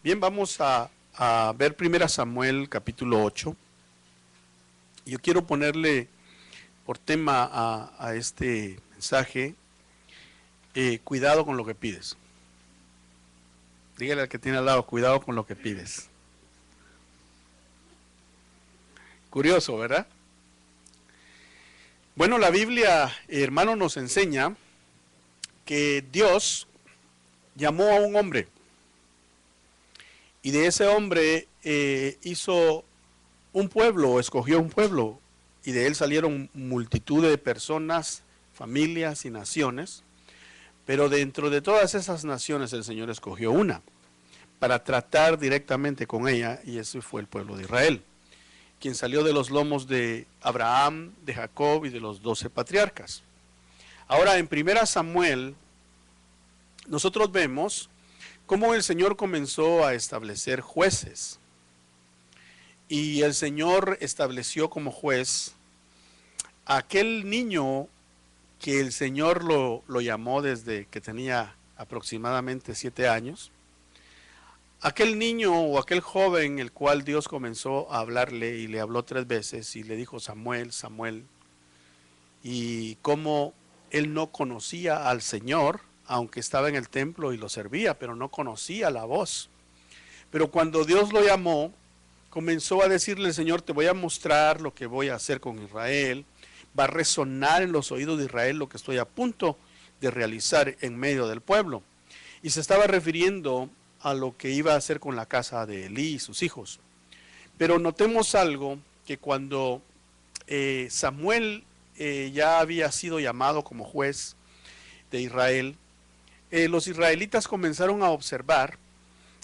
Bien, vamos a ver 1 Samuel capítulo 8. Yo quiero ponerle por tema a este mensaje, cuidado con lo que pides. Dígale al que tiene al lado, cuidado con lo que pides. Curioso, ¿verdad? Bueno, la Biblia, hermano, nos enseña que Dios llamó a un hombre y de ese hombre hizo un pueblo, escogió un pueblo, y de él salieron multitud de personas, familias y naciones, pero dentro de todas esas naciones el Señor escogió una para tratar directamente con ella, y ese fue el pueblo de Israel, quien salió de los lomos de Abraham, de Jacob y de los 12 patriarcas. Ahora, en 1 Samuel, nosotros vemos cómo el Señor comenzó a establecer jueces. Y el Señor estableció como juez a aquel niño que el Señor lo llamó desde que tenía aproximadamente 7 años. Aquel niño o aquel joven el cual Dios comenzó a hablarle y le habló 3 veces y le dijo Samuel, Samuel. Y cómo él no conocía al Señor, aunque estaba en el templo y lo servía, pero no conocía la voz. Pero cuando Dios lo llamó, comenzó a decirle el Señor, te voy a mostrar lo que voy a hacer con Israel, va a resonar en los oídos de Israel lo que estoy a punto de realizar en medio del pueblo. Y se estaba refiriendo a lo que iba a hacer con la casa de Elí y sus hijos. Pero notemos algo, que cuando Samuel ya había sido llamado como juez de Israel, los israelitas comenzaron a observar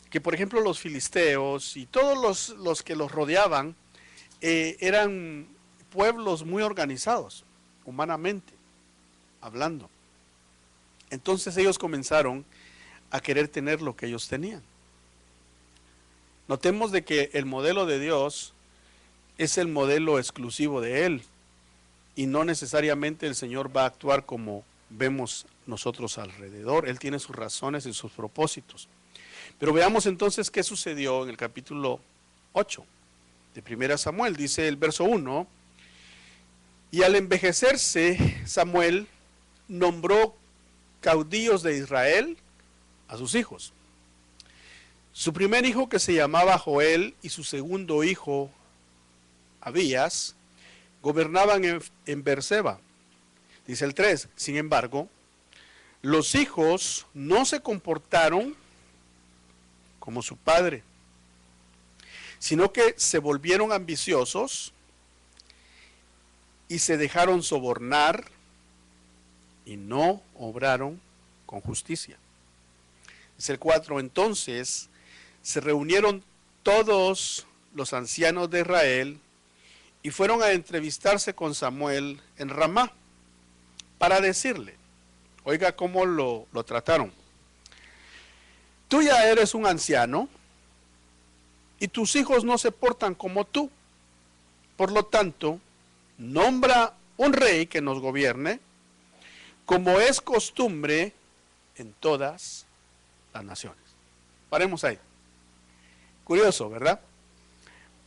que, por ejemplo, los filisteos y todos los que los rodeaban eran pueblos muy organizados, humanamente hablando. Entonces ellos comenzaron a querer tener lo que ellos tenían. Notemos de que el modelo de Dios es el modelo exclusivo de Él, y no necesariamente el Señor va a actuar como vemos nosotros alrededor. Él tiene sus razones y sus propósitos. Pero veamos entonces qué sucedió en el capítulo 8 de 1 Samuel. Dice el verso 1, y al envejecerse Samuel nombró caudillos de Israel a sus hijos. Su primer hijo, que se llamaba Joel, y su segundo hijo Abías, gobernaban en Beerseba. Dice el 3, sin embargo, los hijos no se comportaron como su padre, sino que se volvieron ambiciosos y se dejaron sobornar y no obraron con justicia. Dice el 4, entonces se reunieron todos los ancianos de Israel y fueron a entrevistarse con Samuel en Ramá para decirle, oiga cómo lo trataron. Tú ya eres un anciano y tus hijos no se portan como tú. Por lo tanto, nombra un rey que nos gobierne, como es costumbre en todas las naciones. Paremos ahí. Curioso, ¿verdad?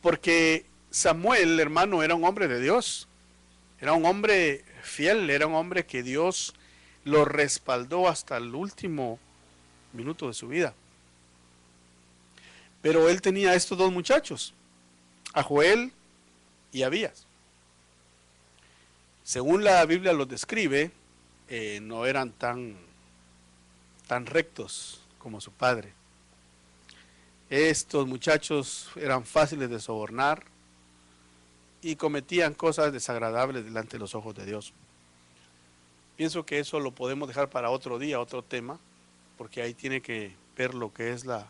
Porque Samuel, hermano, era un hombre de Dios. Era un hombre fiel, era un hombre que Dios lo respaldó hasta el último minuto de su vida. Pero él tenía a estos 2 muchachos, a Joel y a Abías. Según la Biblia los describe, no eran tan rectos como su padre. Estos muchachos eran fáciles de sobornar y cometían cosas desagradables delante de los ojos de Dios. Pienso que eso lo podemos dejar para otro día, otro tema, porque ahí tiene que ver lo que es la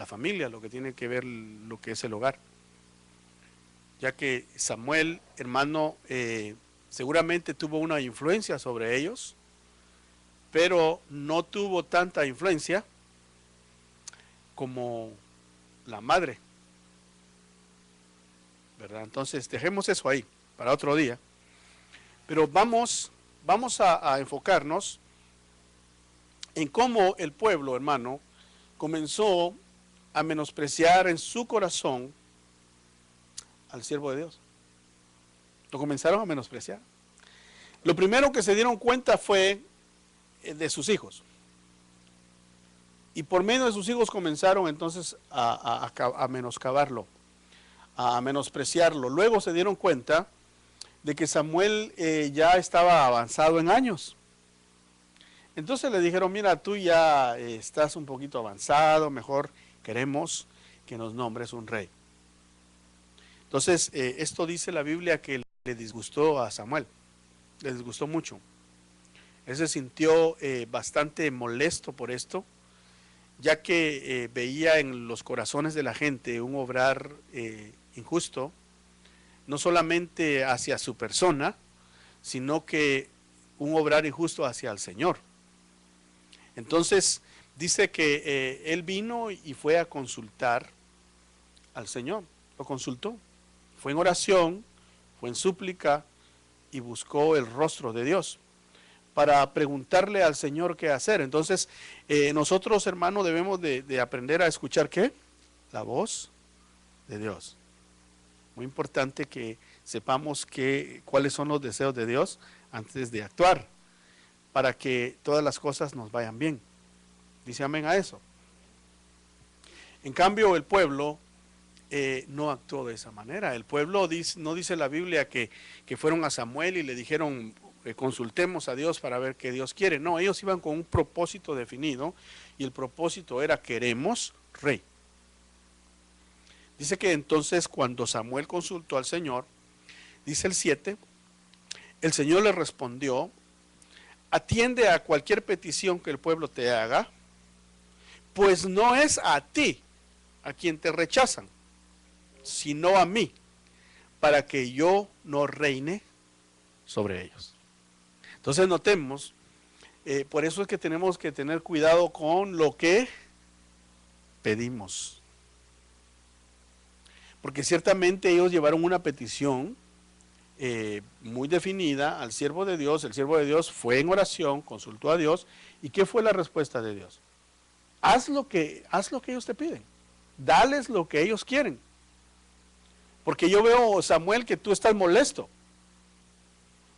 familia, lo que tiene que ver lo que es el hogar. Ya que Samuel, hermano, seguramente tuvo una influencia sobre ellos, pero no tuvo tanta influencia como la madre, ¿verdad? Entonces dejemos eso ahí para otro día. Pero vamos a enfocarnos en cómo el pueblo, hermano, comenzó a menospreciar en su corazón al siervo de Dios. Lo comenzaron a menospreciar. Lo primero que se dieron cuenta fue de sus hijos. Y por medio de sus hijos comenzaron entonces a menoscabarlo, a menospreciarlo. Luego se dieron cuenta de que Samuel ya estaba avanzado en años. Entonces le dijeron, mira, tú ya estás un poquito avanzado, mejor queremos que nos nombres un rey. Entonces, esto dice la Biblia que le disgustó a Samuel, le disgustó mucho. Él se sintió bastante molesto por esto, ya que veía en los corazones de la gente un obrar injusto, no solamente hacia su persona, sino que un obrar injusto hacia el Señor. Entonces, dice que él vino y fue a consultar al Señor, lo consultó. Fue en oración, fue en súplica y buscó el rostro de Dios para preguntarle al Señor qué hacer. Entonces, nosotros, hermanos, debemos de aprender a escuchar ¿qué? La voz de Dios. Muy importante que sepamos cuáles son los deseos de Dios antes de actuar, para que todas las cosas nos vayan bien. Dice amén a eso. En cambio, el pueblo no actuó de esa manera. El pueblo no dice la Biblia que fueron a Samuel y le dijeron consultemos a Dios para ver qué Dios quiere. No, ellos iban con un propósito definido y el propósito era queremos rey. Dice que entonces cuando Samuel consultó al Señor, dice el 7, el Señor le respondió, atiende a cualquier petición que el pueblo te haga, pues no es a ti a quien te rechazan, sino a mí, para que yo no reine sobre ellos. Entonces notemos, por eso es que tenemos que tener cuidado con lo que pedimos. Porque ciertamente ellos llevaron una petición muy definida al siervo de Dios. El siervo de Dios fue en oración, consultó a Dios. ¿Y qué fue la respuesta de Dios? Haz lo que ellos te piden. Dales lo que ellos quieren. Porque yo veo, Samuel, que tú estás molesto.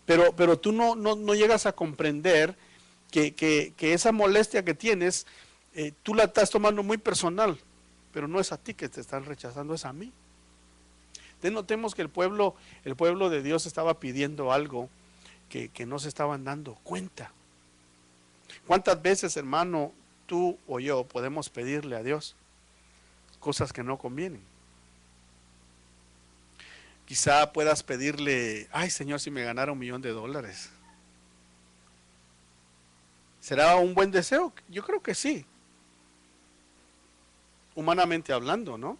Pero tú no llegas a comprender que esa molestia que tienes, tú la estás tomando muy personal. Pero no es a ti que te están rechazando, es a mí. Entonces notemos que el pueblo de Dios estaba pidiendo algo que no se estaban dando cuenta. ¿Cuántas veces, hermano, tú o yo podemos pedirle a Dios cosas que no convienen? Quizá puedas pedirle, ay Señor, si me ganara $1,000,000. ¿Será un buen deseo? Yo creo que sí. Humanamente hablando, ¿no?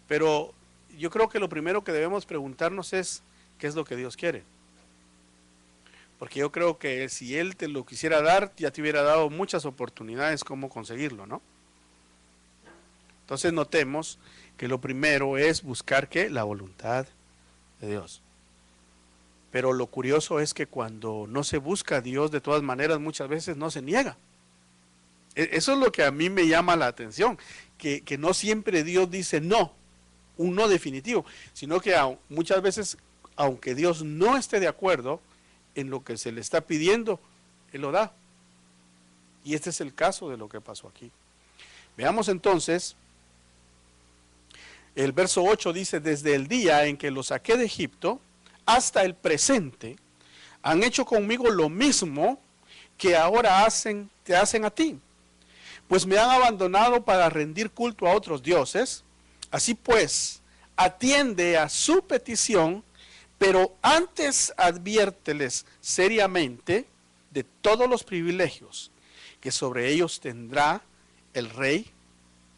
Pero yo creo que lo primero que debemos preguntarnos es, ¿qué es lo que Dios quiere? Porque yo creo que si Él te lo quisiera dar, ya te hubiera dado muchas oportunidades cómo conseguirlo, ¿no? Entonces notemos que lo primero es buscar ¿qué? La voluntad de Dios. Pero lo curioso es que cuando no se busca a Dios, de todas maneras muchas veces no se niega. Eso es lo que a mí me llama la atención, que no siempre Dios dice no, un no definitivo, sino que muchas veces, aunque Dios no esté de acuerdo en lo que se le está pidiendo, Él lo da. Y este es el caso de lo que pasó aquí. Veamos entonces, el verso 8 dice, desde el día en que los saqué de Egipto hasta el presente, han hecho conmigo lo mismo que ahora te hacen a ti. Pues me han abandonado para rendir culto a otros dioses. Así pues, atiende a su petición, pero antes adviérteles seriamente de todos los privilegios que sobre ellos tendrá el rey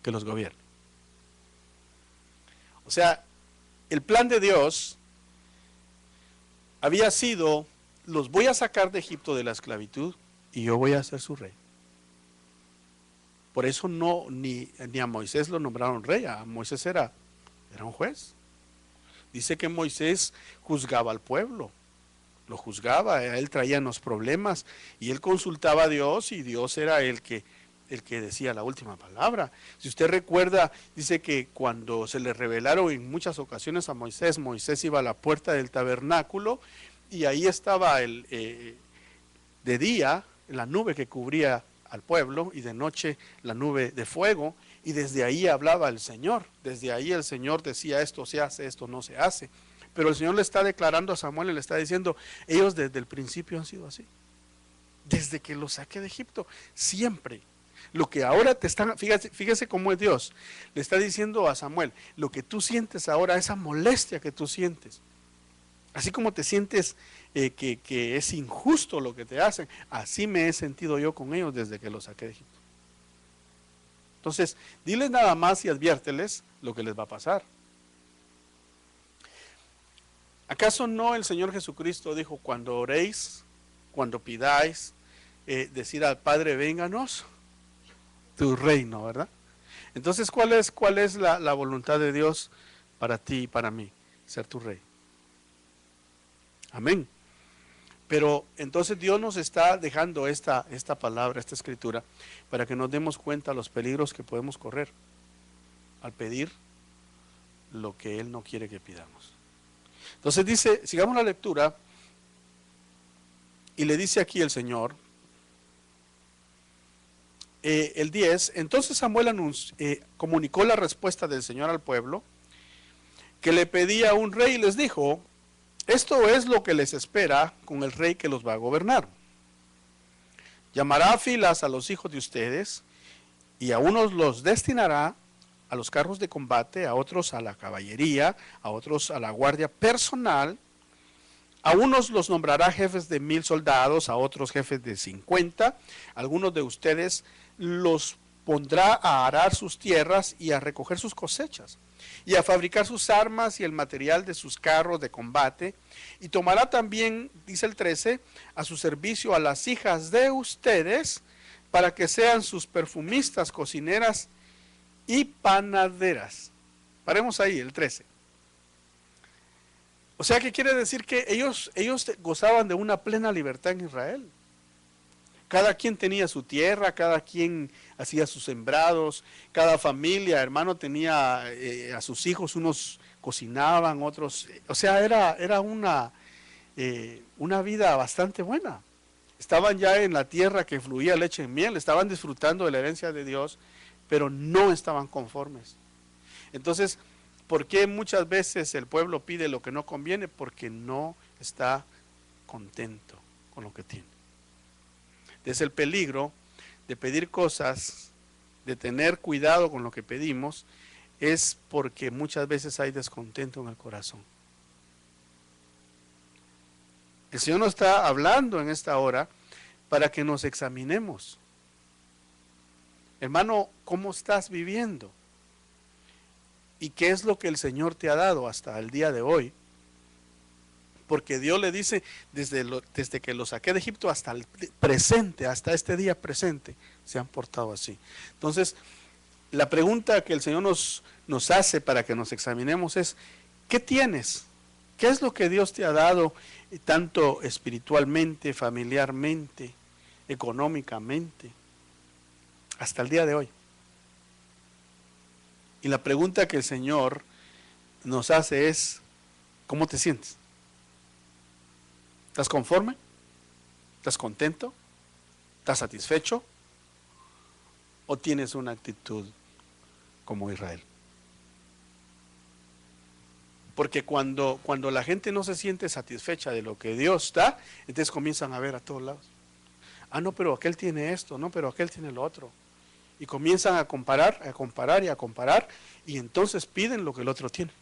que los gobierne. O sea, el plan de Dios había sido, los voy a sacar de Egipto de la esclavitud y yo voy a ser su rey. Por eso ni a Moisés lo nombraron rey, a Moisés era un juez. Dice que Moisés juzgaba al pueblo, lo juzgaba, él traía los problemas y él consultaba a Dios y Dios era el que el que decía la última palabra. Si usted recuerda, dice que cuando se le revelaron en muchas ocasiones a Moisés, Moisés iba a la puerta del tabernáculo y ahí estaba de día la nube que cubría al pueblo y de noche la nube de fuego, y desde ahí hablaba el Señor. Desde ahí el Señor decía: esto se hace, esto no se hace. Pero el Señor le está declarando a Samuel y le está diciendo: ellos desde el principio han sido así. Desde que los saqué de Egipto, siempre. Lo que ahora te están, fíjese cómo es Dios. Le está diciendo a Samuel: lo que tú sientes ahora, esa molestia que tú sientes, así como te sientes que es injusto lo que te hacen, así me he sentido yo con ellos desde que los saqué de Egipto. Entonces, diles nada más y adviérteles lo que les va a pasar. ¿Acaso no el Señor Jesucristo dijo: cuando oréis, cuando pidáis, decir al Padre: vénganos tu reino, ¿verdad? Entonces, ¿cuál es la voluntad de Dios para ti y para mí? Ser tu rey. Amén. Pero entonces Dios nos está dejando esta palabra, esta escritura, para que nos demos cuenta de los peligros que podemos correr al pedir lo que Él no quiere que pidamos. Entonces dice, sigamos la lectura, y le dice aquí el Señor, el 10, entonces Samuel comunicó la respuesta del Señor al pueblo, que le pedía un rey, y les dijo: esto es lo que les espera con el rey que los va a gobernar. Llamará a filas a los hijos de ustedes, y a unos los destinará a los carros de combate, a otros a la caballería, a otros a la guardia personal. A unos los nombrará jefes de 1000 soldados, a otros jefes de 50. Algunos de ustedes los pondrá a arar sus tierras y a recoger sus cosechas, y a fabricar sus armas y el material de sus carros de combate. Y tomará también, dice el 13, a su servicio a las hijas de ustedes, para que sean sus perfumistas, cocineras y panaderas. Paremos ahí, el 13. O sea, que quiere decir que ellos gozaban de una plena libertad en Israel. Cada quien tenía su tierra, cada quien hacía sus sembrados, cada familia, hermano, tenía a sus hijos, unos cocinaban, otros, o sea, era una vida bastante buena. Estaban ya en la tierra que fluía leche y miel, estaban disfrutando de la herencia de Dios, pero no estaban conformes. Entonces, ¿por qué muchas veces el pueblo pide lo que no conviene? Porque no está contento con lo que tiene. Es el peligro de pedir cosas, de tener cuidado con lo que pedimos, es porque muchas veces hay descontento en el corazón. El Señor nos está hablando en esta hora para que nos examinemos. Hermano, ¿cómo estás viviendo? ¿Y qué es lo que el Señor te ha dado hasta el día de hoy? Porque Dios le dice, desde que lo saqué de Egipto hasta el presente, hasta este día presente, se han portado así. Entonces, la pregunta que el Señor nos hace para que nos examinemos es: ¿qué tienes? ¿Qué es lo que Dios te ha dado, tanto espiritualmente, familiarmente, económicamente, hasta el día de hoy? Y la pregunta que el Señor nos hace es: ¿cómo te sientes? ¿Estás conforme? ¿Estás contento? ¿Estás satisfecho? ¿O tienes una actitud como Israel? Porque cuando la gente no se siente satisfecha de lo que Dios da, entonces comienzan a ver a todos lados. Ah, no, pero aquel tiene esto, no, pero aquel tiene lo otro. Y comienzan a comparar, y entonces piden lo que el otro tiene.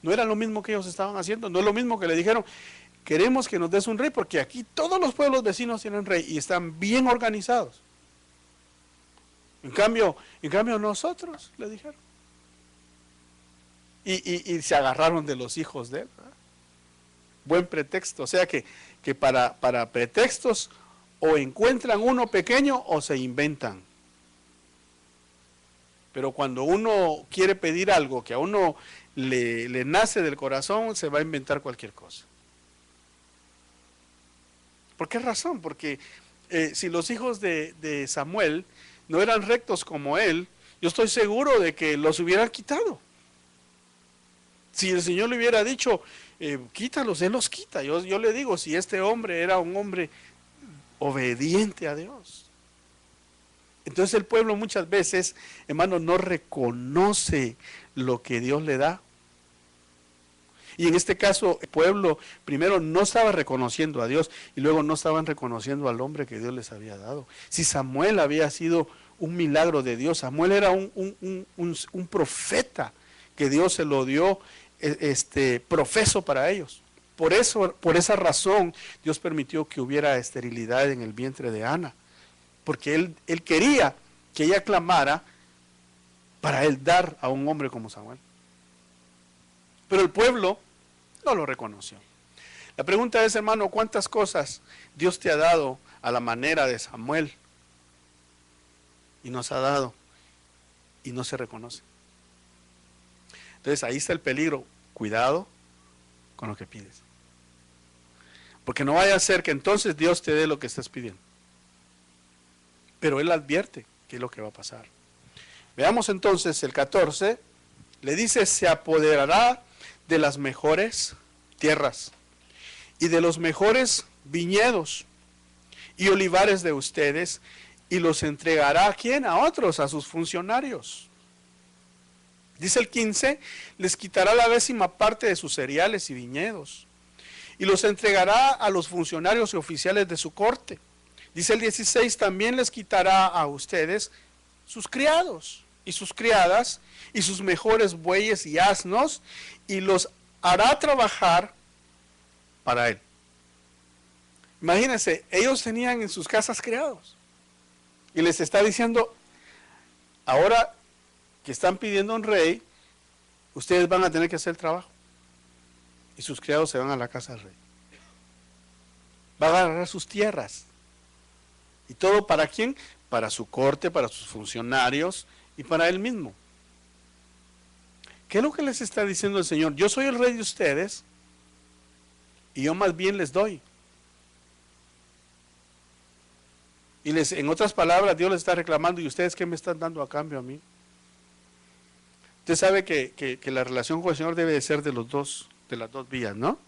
No era lo mismo que ellos estaban haciendo, no es lo mismo que le dijeron: queremos que nos des un rey, porque aquí todos los pueblos vecinos tienen rey y están bien organizados. En cambio nosotros, le dijeron. Y se agarraron de los hijos de él, ¿verdad? Buen pretexto. O sea que para pretextos o encuentran uno pequeño o se inventan. Pero cuando uno quiere pedir algo que a uno le nace del corazón, se va a inventar cualquier cosa. ¿Por qué razón? Porque si los hijos de Samuel no eran rectos como él, yo estoy seguro de que los hubieran quitado. Si el Señor le hubiera dicho, quítalos, Él los quita. Yo le digo, si este hombre era un hombre obediente a Dios. Entonces el pueblo muchas veces, hermano, no reconoce lo que Dios le da. Y en este caso, el pueblo primero no estaba reconociendo a Dios y luego no estaban reconociendo al hombre que Dios les había dado. Si Samuel había sido un milagro de Dios, Samuel era un profeta que Dios se lo dio profeso para ellos. Por esa razón, Dios permitió que hubiera esterilidad en el vientre de Ana, porque él quería que ella clamara para él dar a un hombre como Samuel. Pero el pueblo no lo reconoció. La pregunta es, hermano, ¿cuántas cosas Dios te ha dado a la manera de Samuel y nos ha dado y no se reconoce? Entonces ahí está el peligro. Cuidado con lo que pides, porque no vaya a ser que entonces Dios te dé lo que estás pidiendo, pero Él advierte qué es lo que va a pasar. Veamos entonces el 14, le dice, se apoderará de las mejores tierras y de los mejores viñedos y olivares de ustedes, y los entregará ¿a quién? A otros, a sus funcionarios. Dice el 15, les quitará la 10ª parte de sus cereales y viñedos, y los entregará a los funcionarios y oficiales de su corte. Dice el 16, también les quitará a ustedes sus criados y sus criadas, y sus mejores bueyes y asnos, y los hará trabajar para él. Imagínense, ellos tenían en sus casas criados, y les está diciendo, ahora que están pidiendo un rey, ustedes van a tener que hacer el trabajo. Y sus criados se van a la casa del rey. Va a agarrar sus tierras. ¿Y todo para quién? Para su corte, para sus funcionarios y para él mismo. ¿Qué es lo que les está diciendo el Señor? Yo soy el rey de ustedes y yo más bien les doy. Y en otras palabras, Dios les está reclamando, ¿y ustedes qué me están dando a cambio a mí? Usted sabe que la relación con el Señor debe de ser de las dos vías, ¿no?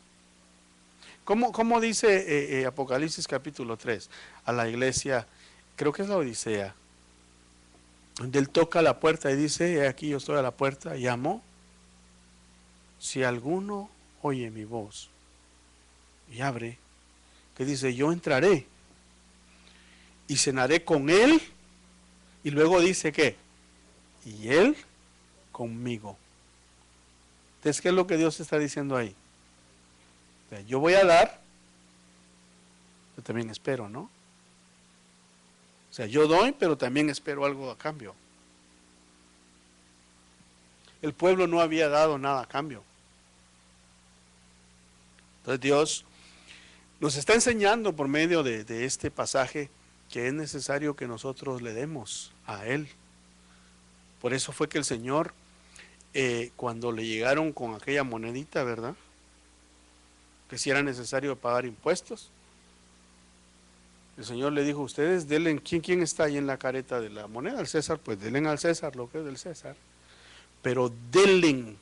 ¿Cómo dice Apocalipsis capítulo 3 a la iglesia? Creo que es la Odisea, donde Él toca la puerta y dice, he aquí yo estoy a la puerta, llamo, si alguno oye mi voz y abre, que dice, yo entraré y cenaré con él, y luego dice que, y él conmigo. Entonces, ¿qué es lo que Dios está diciendo ahí? O sea, yo voy a dar, yo también espero, ¿no? O sea, yo doy, pero también espero algo a cambio. El pueblo no había dado nada a cambio. Entonces Dios nos está enseñando por medio de este pasaje que es necesario que nosotros le demos a Él. Por eso fue que el Señor, cuando le llegaron con aquella monedita, ¿verdad? Que si era necesario pagar impuestos, el Señor le dijo, ustedes denle, ¿quién está ahí en la careta de la moneda? Al César, pues denle al César lo que es del César, pero denle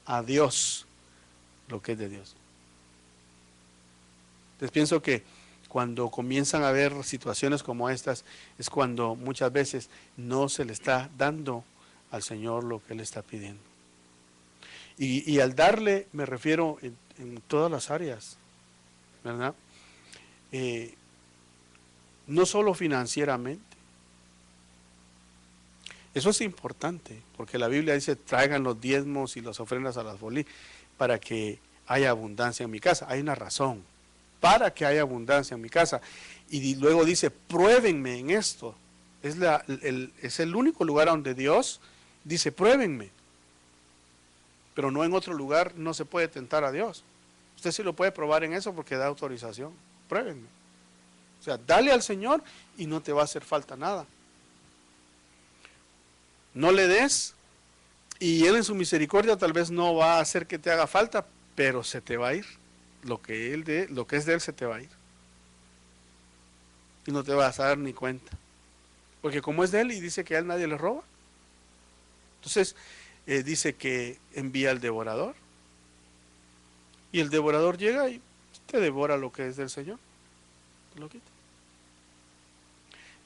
a Dios lo que es de Dios. Entonces pienso que cuando comienzan a haber situaciones como estas, es cuando muchas veces no se le está dando al Señor lo que Él está pidiendo. Y al darle, me refiero en todas las áreas, ¿verdad? No solo financieramente. Eso es importante, porque la Biblia dice, traigan los diezmos y las ofrendas a las bolsas para que haya abundancia en mi casa. Hay una razón, para que haya abundancia en mi casa. Y luego dice, pruébenme en esto. Es el único lugar donde Dios dice, pruébenme. Pero no en otro lugar no se puede tentar a Dios. Usted sí lo puede probar en eso porque da autorización. Pruébenme. O sea, dale al Señor y no te va a hacer falta nada. No le des y Él en su misericordia tal vez no va a hacer que te haga falta, pero se te va a ir. Lo que es de Él se te va a ir. Y no te vas a dar ni cuenta. porque como es de él y dice que a él nadie le roba. Entonces dice que envía al devorador, y el devorador llega y te devora lo que es del Señor, te lo quita.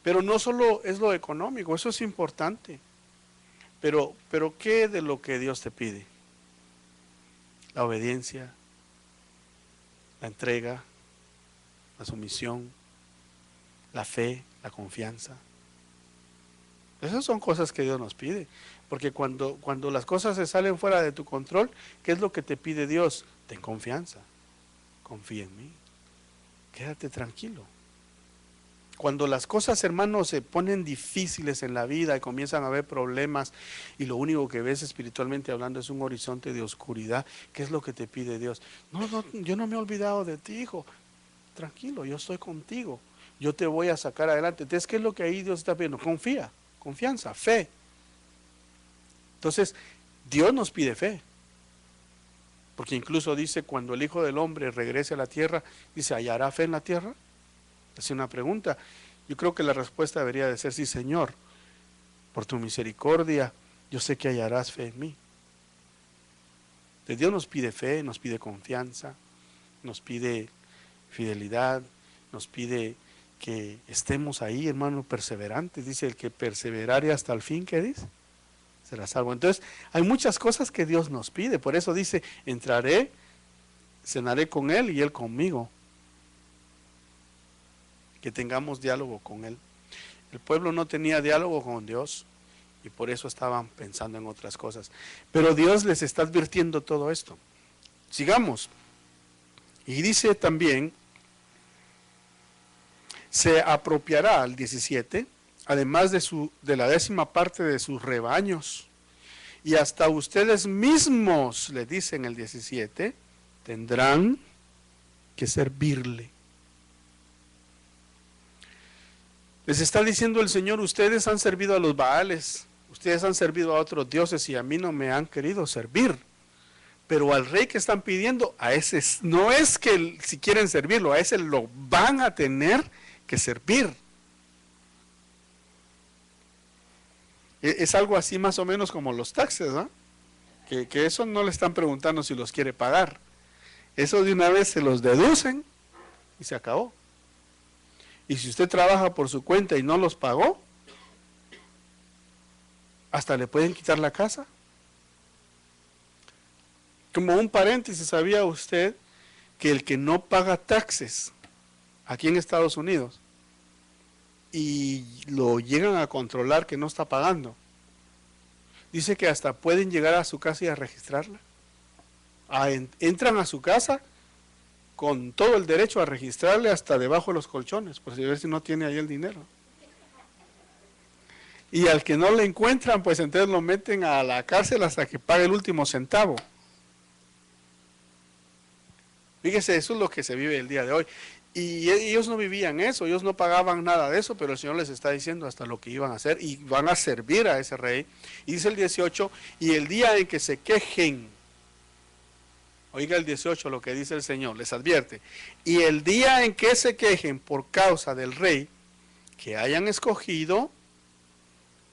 Pero no solo es lo económico, eso es importante, pero ¿qué de lo que Dios te pide? La obediencia, la entrega, la sumisión, la fe, la confianza. Esas son cosas que Dios nos pide, porque cuando las cosas se salen fuera de tu control, ¿qué es lo que te pide Dios? Ten confianza, confía en mí, quédate tranquilo. Cuando las cosas, hermanos, se ponen difíciles en la vida y comienzan a haber problemas y lo único que ves espiritualmente hablando es un horizonte de oscuridad, ¿qué es lo que te pide Dios? No, yo no me he olvidado de ti, hijo. Tranquilo, yo estoy contigo. Yo te voy a sacar adelante. Entonces, ¿qué es lo que ahí Dios está pidiendo? Confía, confianza, fe. Entonces, Dios nos pide fe. Porque incluso dice, cuando el Hijo del Hombre regrese a la tierra, dice, ¿hallará fe en la tierra? Hace una pregunta. Yo creo que la respuesta debería de ser sí, Señor, por tu misericordia, yo sé que hallarás fe en mí. Entonces, Dios nos pide fe, nos pide confianza, nos pide fidelidad, nos pide que estemos ahí, hermano, perseverantes. Dice, el que perseverare hasta el fin, ¿qué dice? Será salvo. Entonces, hay muchas cosas que Dios nos pide. Por eso dice, entraré, cenaré con Él y Él conmigo. Que tengamos diálogo con Él. El pueblo no tenía diálogo con Dios y por eso estaban pensando en otras cosas. Pero Dios les está advirtiendo todo esto. Sigamos. Y dice también, se apropiará al 17, además de la 10ª parte de sus rebaños. Y hasta ustedes mismos, le dicen el 17, tendrán que servirle. Les está diciendo el Señor, ustedes han servido a los Baales, ustedes han servido a otros dioses y a mí no me han querido servir. Pero al rey que están pidiendo, a ese no es que si quieren servirlo, a ese lo van a tener que servir. Es algo así más o menos como los taxes, ¿no? Que eso no le están preguntando si los quiere pagar. Eso de una vez se los deducen y se acabó. Y si usted trabaja por su cuenta y no los pagó, hasta le pueden quitar la casa. Como un paréntesis, ¿sabía usted que el que no paga taxes aquí en Estados Unidos y lo llegan a controlar que no está pagando, dice que hasta pueden llegar a su casa y a registrarla? Entran a su casa con todo el derecho a registrarle hasta debajo de los colchones, por si ver si no tiene ahí el dinero. Y al que no le encuentran, pues entonces lo meten a la cárcel hasta que pague el último centavo. Fíjese, eso es lo que se vive el día de hoy. Y ellos no vivían eso, ellos no pagaban nada de eso, pero el Señor les está diciendo hasta lo que iban a hacer y van a servir a ese rey. Y dice el 18, y el día en que se quejen, oiga el 18 lo que dice el Señor, les advierte, y el día en que se quejen por causa del rey que hayan escogido,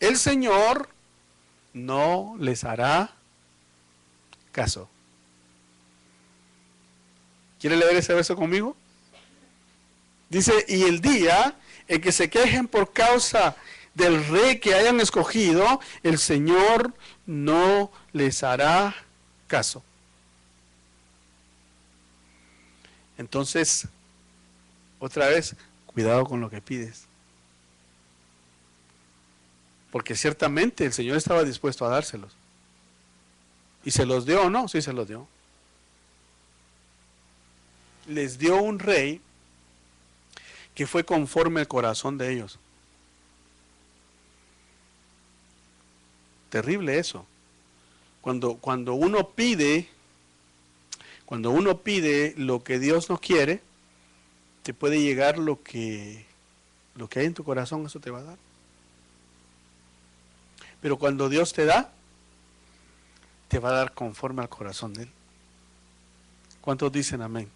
el Señor no les hará caso. ¿Quiere leer ese verso conmigo? Dice, y el día en que se quejen por causa del rey que hayan escogido, el Señor no les hará caso. Entonces, otra vez, cuidado con lo que pides. Porque ciertamente el Señor estaba dispuesto a dárselos. ¿Y se los dio o no? Sí, se los dio. Les dio un rey que fue conforme al corazón de ellos. Terrible eso. Cuando uno pide lo que Dios no quiere, te puede llegar lo que hay en tu corazón, eso te va a dar. Pero cuando Dios te da, te va a dar conforme al corazón de Él. ¿Cuántos dicen amén?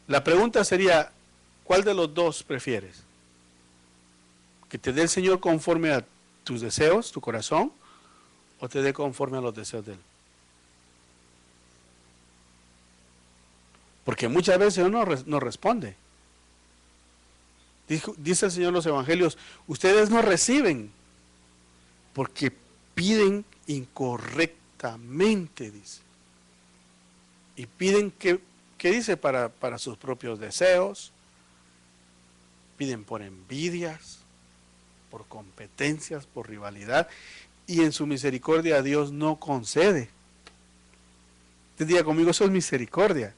La pregunta sería, ¿cuál de los dos prefieres? Que te dé el Señor conforme a tus deseos, tu corazón, o te dé conforme a los deseos de Él. Porque muchas veces uno no responde. Dice el Señor en los evangelios, ustedes no reciben porque piden incorrectamente, dice. Y piden, ¿qué dice? Para sus propios deseos. Piden por envidias, por competencias, por rivalidad. Y en su misericordia Dios no concede. Usted diga conmigo, eso es misericordia.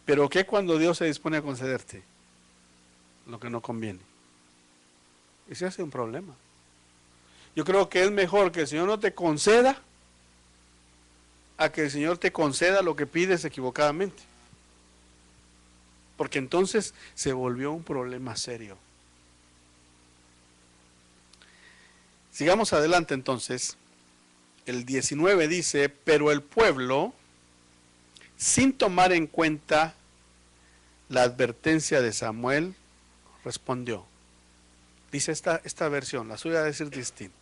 Pero ¿qué cuando Dios se dispone a concederte? Lo que no conviene. Ese hace un problema. Yo creo que es mejor que el Señor no te conceda a que el Señor te conceda lo que pides equivocadamente. Porque entonces se volvió un problema serio. Sigamos adelante entonces. El 19 dice, pero el pueblo, sin tomar en cuenta la advertencia de Samuel, respondió. Dice esta versión, la suya debe ser distinta.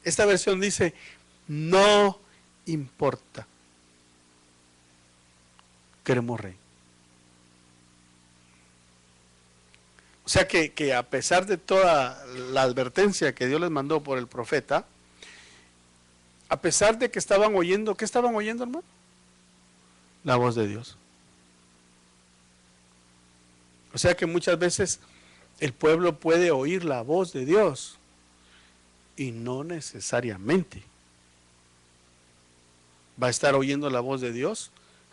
Esta versión dice, no importa. Queremos rey. O sea que a pesar de toda la advertencia que Dios les mandó por el profeta, a pesar de que estaban oyendo, ¿qué estaban oyendo, hermano? La voz de Dios. O sea que muchas veces el pueblo puede oír la voz de Dios y no necesariamente va a estar oyendo la voz de Dios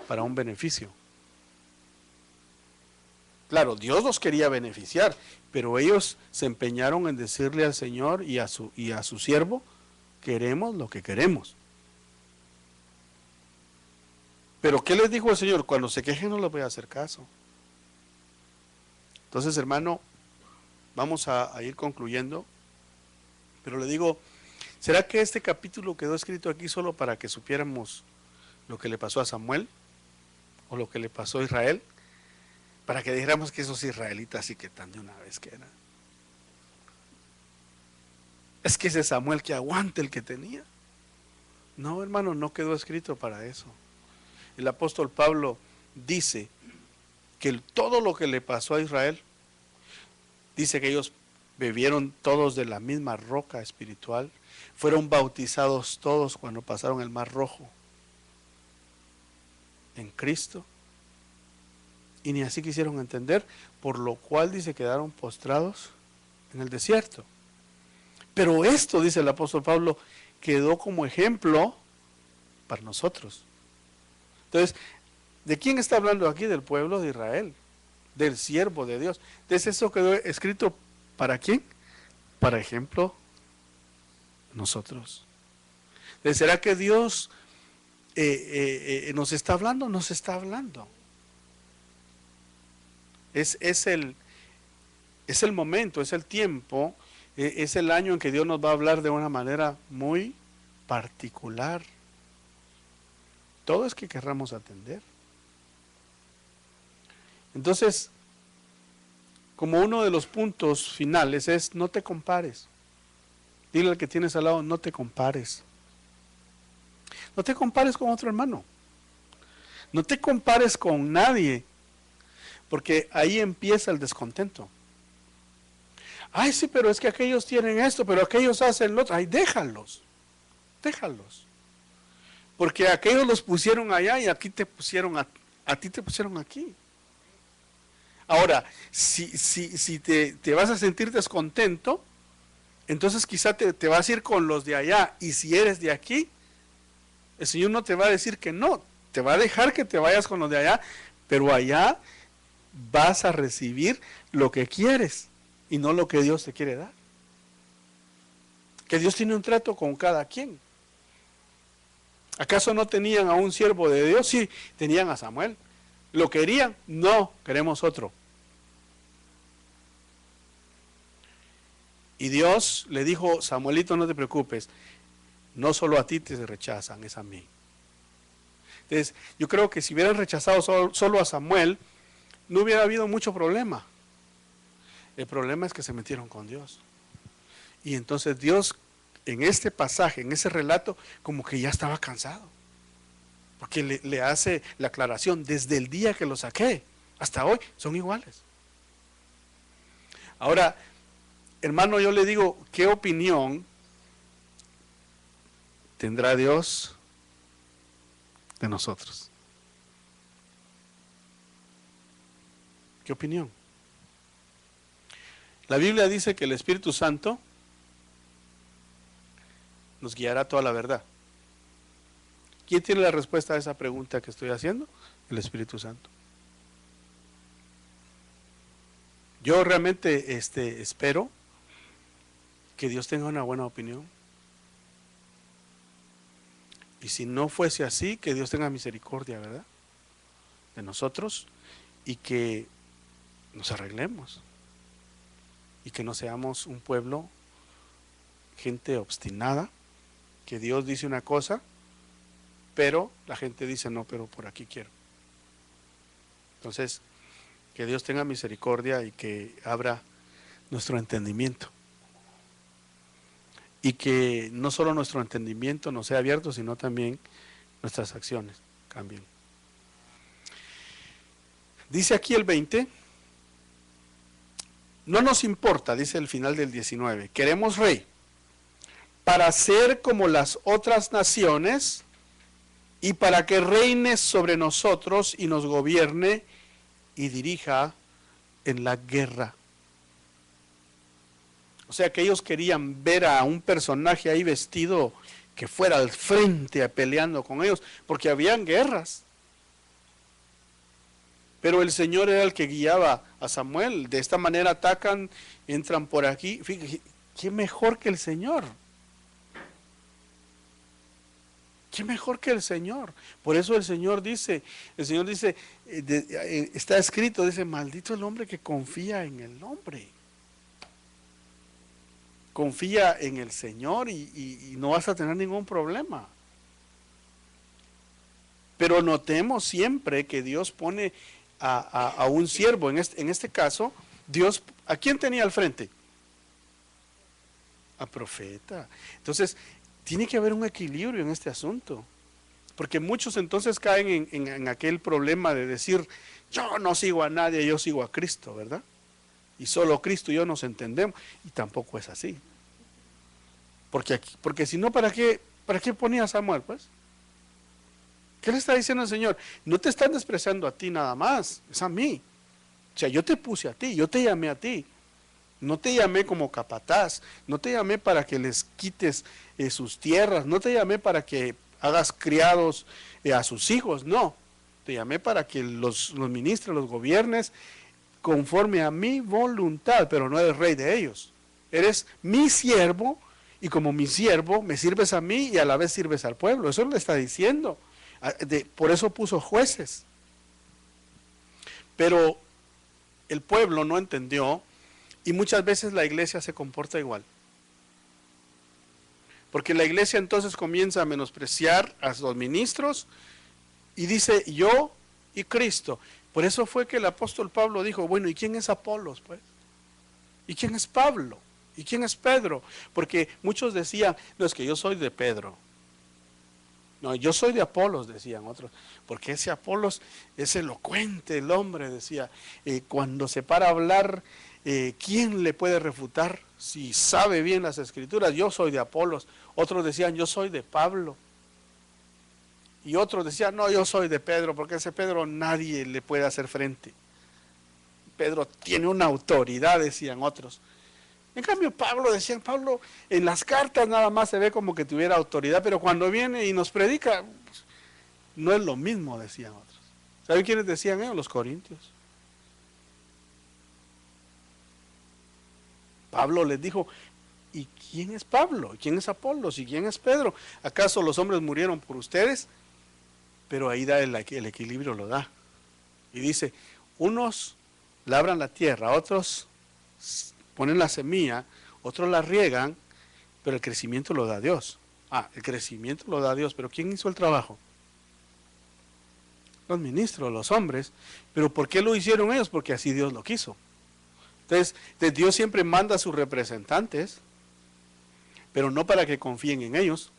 para un beneficio. Claro, Dios los quería beneficiar, pero ellos se empeñaron en decirle al Señor y a su siervo, queremos lo que queremos. Pero ¿qué les dijo el Señor? Cuando se quejen no les voy a hacer caso. Entonces, hermano, vamos a ir concluyendo, pero le digo, ¿será que este capítulo quedó escrito aquí solo para que supiéramos lo que le pasó a Samuel o lo que le pasó a Israel? Para que dijéramos que esos israelitas sí que tan de una vez que eran. Es que ese Samuel que aguante el que tenía. No, hermano, no quedó escrito para eso. El apóstol Pablo dice que todo lo que le pasó a Israel, dice que ellos bebieron todos de la misma roca espiritual, fueron bautizados todos cuando pasaron el Mar Rojo en Cristo, y ni así quisieron entender, por lo cual dice quedaron postrados en el desierto. Pero esto, dice el apóstol Pablo, quedó como ejemplo para nosotros. Entonces, ¿de quién está hablando aquí? Del pueblo de Israel, del siervo de Dios. Entonces, eso quedó escrito ¿para quién? Para ejemplo, nosotros. Entonces, ¿será que Dios nos está hablando? Nos está hablando. Es el momento, es el tiempo, es el año en que Dios nos va a hablar de una manera muy particular. Todo es que querramos atender. Entonces, como uno de los puntos finales es no te compares. Dile al que tienes al lado, no te compares. No te compares con otro hermano. No te compares con nadie. Porque ahí empieza el descontento. Ay, sí, pero es que aquellos tienen esto, pero aquellos hacen lo otro. Ay, déjalos. Déjalos. Porque aquellos los pusieron allá y aquí te pusieron a ti te pusieron aquí. Ahora, si te vas a sentir descontento, entonces quizá te vas a ir con los de allá. Y si eres de aquí, el Señor no te va a decir que no. Te va a dejar que te vayas con los de allá, pero allá vas a recibir lo que quieres y no lo que Dios te quiere dar. Que Dios tiene un trato con cada quien. ¿Acaso no tenían a un siervo de Dios? Sí, tenían a Samuel. ¿Lo querían? No, queremos otro. Y Dios le dijo, Samuelito, no te preocupes, no solo a ti te rechazan, es a mí. Entonces, yo creo que si hubieran rechazado solo a Samuel, no hubiera habido mucho problema. El problema es que se metieron con Dios. Y entonces Dios, en este pasaje, en ese relato, como que ya estaba cansado. Porque le hace la aclaración, desde el día que lo saqué hasta hoy, son iguales. Ahora, hermano, yo le digo, ¿qué opinión tendrá Dios de nosotros? ¿Qué opinión? La Biblia dice que el Espíritu Santo nos guiará a toda la verdad. ¿Quién tiene la respuesta a esa pregunta que estoy haciendo? El Espíritu Santo. Yo realmente espero que Dios tenga una buena opinión. Y si no fuese así, que Dios tenga misericordia, ¿verdad?, de nosotros, y que nos arreglemos. Y que no seamos un pueblo, gente obstinada, que Dios dice una cosa, pero la gente dice no, pero por aquí quiero. Entonces, que Dios tenga misericordia y que abra nuestro entendimiento. Y que no solo nuestro entendimiento no sea abierto, sino también nuestras acciones cambien. Dice aquí el 20, no nos importa, dice el final del 19, queremos rey, para ser como las otras naciones y para que reine sobre nosotros y nos gobierne y dirija en la guerra. O sea que ellos querían ver a un personaje ahí vestido que fuera al frente peleando con ellos, porque habían guerras. Pero el Señor era el que guiaba a Samuel. De esta manera atacan, entran por aquí. Fíjate, ¿qué mejor que el Señor? ¿Qué mejor que el Señor? Por eso el Señor dice, está escrito, dice, maldito el hombre que confía en el hombre. Confía en el Señor y no vas a tener ningún problema. Pero notemos siempre que Dios pone a un siervo, en este caso, Dios, ¿a quién tenía al frente? A profeta. Entonces, tiene que haber un equilibrio en este asunto, porque muchos entonces caen en aquel problema de decir, yo no sigo a nadie, yo sigo a Cristo, ¿verdad? Y solo Cristo y yo nos entendemos, y tampoco es así. Porque si no, ¿para qué ponía a Samuel, pues? ¿Qué le está diciendo el Señor? No te están despreciando a ti nada más, es a mí. O sea, yo te puse a ti, yo te llamé a ti. No te llamé como capataz, no te llamé para que les quites sus tierras, no te llamé para que hagas criados a sus hijos, no. Te llamé para que los ministres, los gobiernes, conforme a mi voluntad, pero no eres rey de ellos. Eres mi siervo y como mi siervo me sirves a mí y a la vez sirves al pueblo. Eso le está diciendo. Por eso puso jueces. Pero el pueblo no entendió y muchas veces la iglesia se comporta igual. Porque la iglesia entonces comienza a menospreciar a los ministros y dice yo y Cristo. Por eso fue que el apóstol Pablo dijo, bueno, ¿y quién es Apolos, pues? ¿Y quién es Pablo? ¿Y quién es Pedro? Porque muchos decían, no, es que yo soy de Pedro. No, yo soy de Apolos, decían otros, porque ese Apolos es elocuente, el hombre, decía, cuando se para a hablar, ¿quién le puede refutar? Si sabe bien las escrituras, yo soy de Apolos. Otros decían, yo soy de Pablo. Y otros decían, no, yo soy de Pedro, porque ese Pedro nadie le puede hacer frente. Pedro tiene una autoridad, decían otros. En cambio Pablo, decían, Pablo en las cartas nada más se ve como que tuviera autoridad, pero cuando viene y nos predica, pues, no es lo mismo, decían otros. ¿Saben quiénes decían ellos? Los corintios. Pablo les dijo, ¿y quién es Pablo? ¿Quién es Apolos? ¿Y quién es Pedro? ¿Acaso los hombres murieron por ustedes? Pero ahí da el equilibrio, lo da. Y dice, unos labran la tierra, otros ponen la semilla, otros la riegan, pero el crecimiento lo da Dios. El crecimiento lo da Dios, pero ¿quién hizo el trabajo? Los ministros, los hombres. ¿Pero por qué lo hicieron ellos? Porque así Dios lo quiso. Entonces, Dios siempre manda a sus representantes, pero no para que confíen en ellos,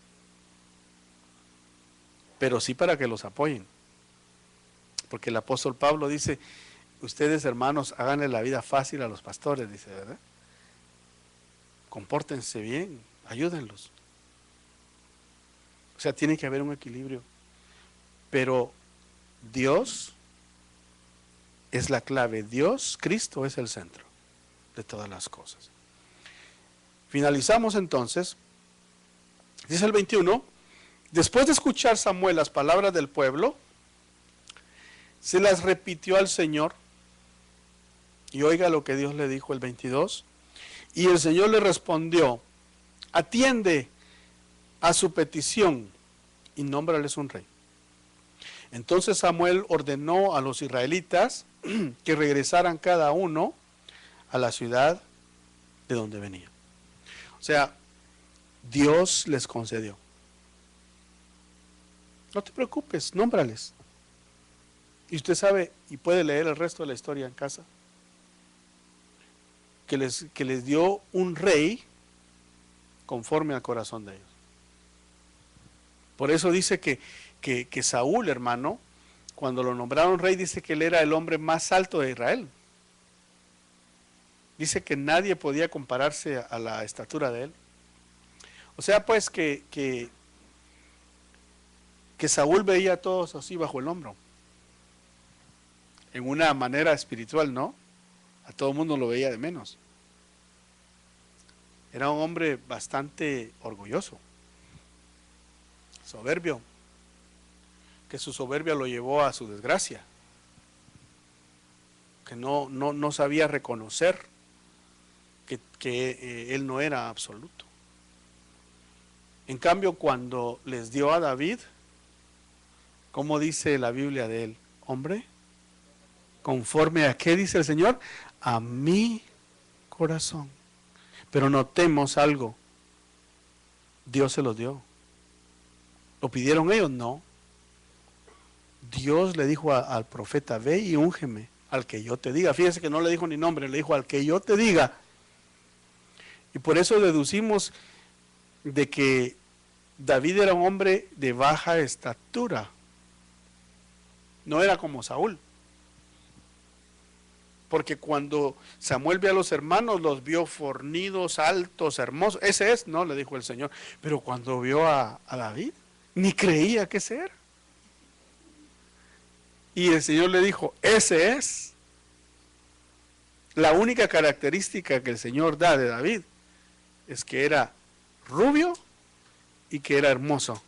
pero sí para que los apoyen. Porque el apóstol Pablo dice, ustedes hermanos, háganle la vida fácil a los pastores, dice, ¿verdad? Compórtense bien, ayúdenlos. O sea, tiene que haber un equilibrio. Pero Dios es la clave. Dios, Cristo es el centro de todas las cosas. Finalizamos entonces. Dice el 21, después de escuchar Samuel las palabras del pueblo, se las repitió al Señor. Y oiga lo que Dios le dijo el 22. Y el Señor le respondió, atiende a su petición y nómbrales un rey. Entonces Samuel ordenó a los israelitas que regresaran cada uno a la ciudad de donde venía. O sea, Dios les concedió. No te preocupes, nómbrales. Y usted sabe, y puede leer el resto de la historia en casa, que les dio un rey conforme al corazón de ellos. Por eso dice que Saúl, hermano, cuando lo nombraron rey, dice que él era el hombre más alto de Israel. Dice que nadie podía compararse a la estatura de él. O sea, pues que Saúl veía a todos así bajo el hombro. En una manera espiritual, ¿no? A todo el mundo lo veía de menos. Era un hombre bastante orgulloso, soberbio, que su soberbia lo llevó a su desgracia, que no sabía reconocer que él no era absoluto. En cambio, cuando les dio a David, ¿cómo dice la Biblia de él? Hombre, conforme a qué dice el Señor, a mi corazón. Pero notemos algo, Dios se los dio. ¿Lo pidieron ellos? No. Dios le dijo al profeta, ve y úngeme al que yo te diga. Fíjese que no le dijo ni nombre, le dijo al que yo te diga. Y por eso deducimos de que David era un hombre de baja estatura. No era como Saúl. Porque cuando Samuel vio a los hermanos, los vio fornidos, altos, hermosos. Ese es, no, le dijo el Señor. Pero cuando vio a David, ni creía que ese era. Y el Señor le dijo, ese es. La única característica que el Señor da de David es que era rubio y que era hermoso.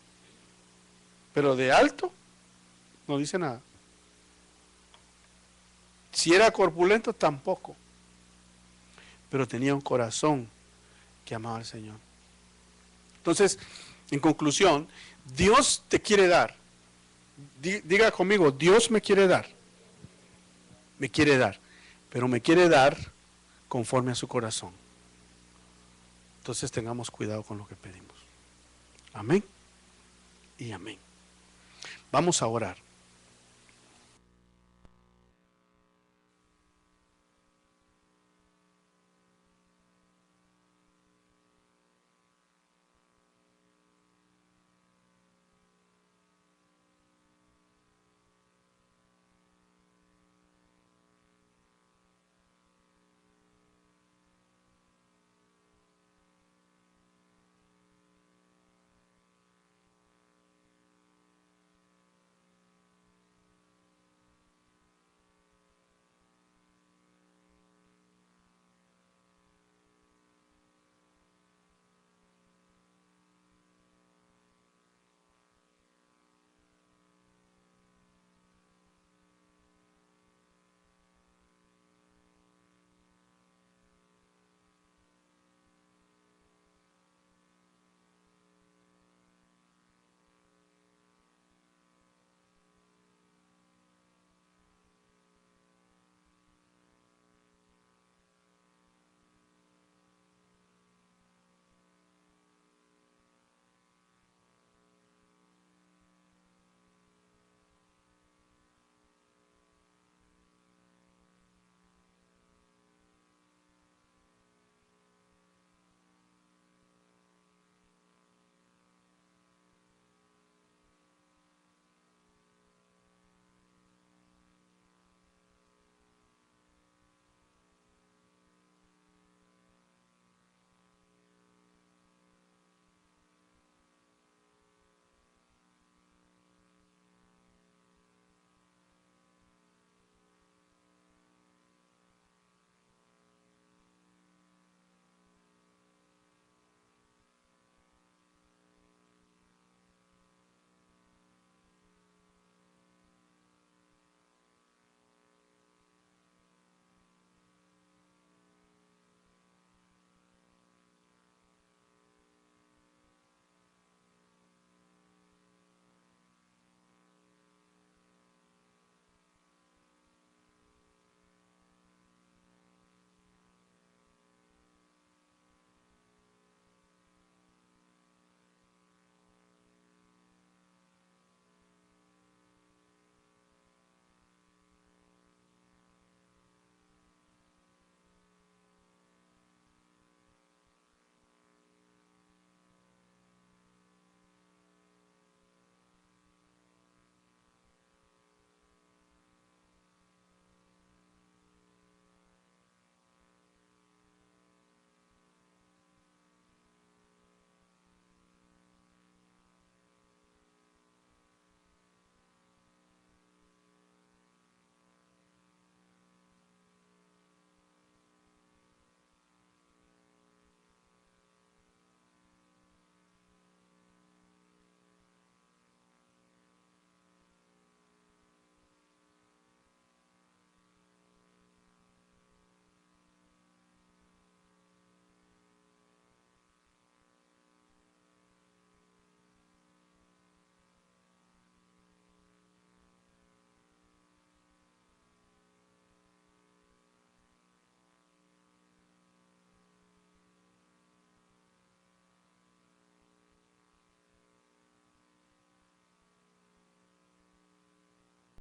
Pero de alto, no dice nada. Si era corpulento, tampoco. Pero tenía un corazón que amaba al Señor. Entonces, en conclusión, Dios te quiere dar. Diga conmigo, Dios me quiere dar. Me quiere dar. Pero me quiere dar conforme a su corazón. Entonces tengamos cuidado con lo que pedimos. Amén y amén. Vamos a orar.